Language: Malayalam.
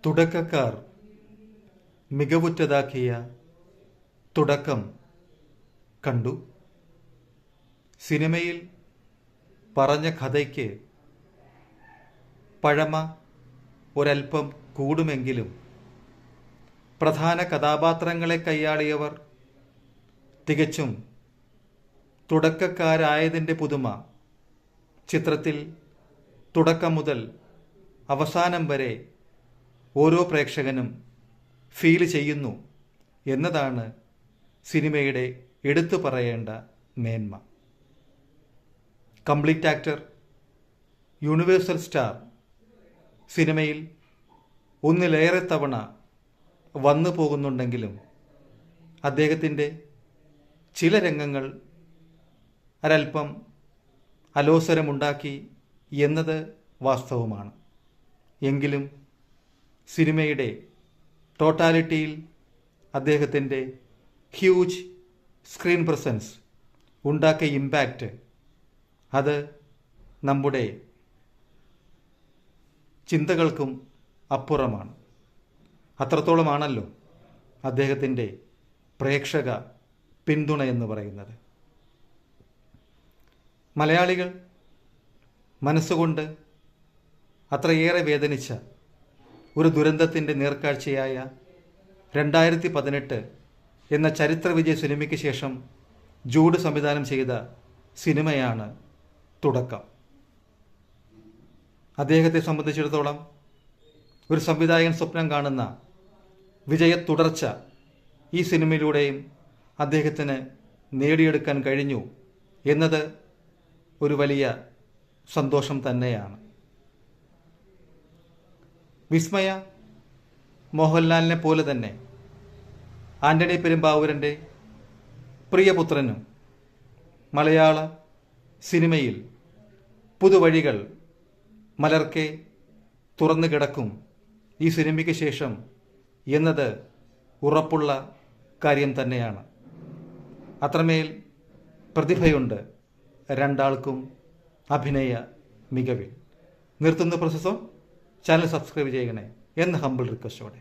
തുടക്കക്കാർ മികവുറ്റതാക്കിയ തുടക്കം കണ്ടു. സിനിമയിൽ പറഞ്ഞ കഥയ്ക്ക് പഴമ ഒരൽപ്പം കൂടുമെങ്കിലും പ്രധാന കഥാപാത്രങ്ങളെ കൈയാളിയവർ തികച്ചും തുടക്കക്കാരായതിൻ്റെ പുതുമ ചിത്രത്തിൽ തുടക്കം മുതൽ അവസാനം വരെ ഓരോ പ്രേക്ഷകനും ഫീൽ ചെയ്യുന്നു എന്നതാണ് സിനിമയുടെ എടുത്തു പറയേണ്ട മേന്മ. കംപ്ലീറ്റ് ആക്ടർ, യൂണിവേഴ്സൽ സ്റ്റാർ സിനിമയിൽ ഒന്നിലേറെ തവണ വന്നു പോകുന്നുണ്ടെങ്കിലും അദ്ദേഹത്തിൻ്റെ ചില രംഗങ്ങൾ ഒരൽപ്പം അലോസരമുണ്ടാക്കി എന്നത് വാസ്തവമാണ്. എങ്കിലും സിനിമയുടെ ടോട്ടാലിറ്റിയിൽ അദ്ദേഹത്തിൻ്റെ ഹ്യൂജ് സ്ക്രീൻ പ്രസൻസ് ഉണ്ടാക്കിയ ഇമ്പാക്റ്റ് അത് നമ്മുടെ ചിന്തകൾക്കും അപ്പുറമാണ്. അത്രത്തോളമാണല്ലോ അദ്ദേഹത്തിൻ്റെ പ്രേക്ഷക പിന്തുണ എന്ന് പറയുന്നത്. മലയാളികൾ മനസ്സുകൊണ്ട് അത്രയേറെ വേദനിച്ച ഒരു ദുരന്തത്തിൻ്റെ നേർക്കാഴ്ചയായ 2018 എന്ന ചരിത്ര വിജയ സിനിമയ്ക്ക് ശേഷം ജൂഡ് സംവിധാനം ചെയ്ത സിനിമയാണ് തുടക്കം. അദ്ദേഹത്തെ സംബന്ധിച്ചിടത്തോളം ഒരു സംവിധായകൻ സ്വപ്നം കാണുന്ന വിജയ തുടർച്ച ഈ സിനിമയിലൂടെയും അദ്ദേഹത്തിന് നേടിയെടുക്കാൻ കഴിഞ്ഞു എന്നത് ഒരു വലിയ സന്തോഷം തന്നെയാണ്. വിസ്മയ മോഹൻലാലിനെ പോലെ തന്നെ ആൻ്റണി പെരുമ്പാവൂരൻ്റെ പ്രിയപുത്രനും മലയാള സിനിമയിൽ പുതുവഴികൾ മലർക്കെ തുറന്നു കിടക്കും ഈ സിനിമയ്ക്ക് ശേഷം എന്നത് ഉറപ്പുള്ള കാര്യം തന്നെയാണ്. അത്രമേൽ പ്രതിഭയുണ്ട് രണ്ടാൾക്കും അഭിനയ മികവിൽ. നിർത്തുന്ന പ്രൊസസ്സോ ചാനൽ സബ്സ്ക്രൈബ് ചെയ്യണേ എന്ന ഹംബിൾ റിക്വസ്റ്റോടെ.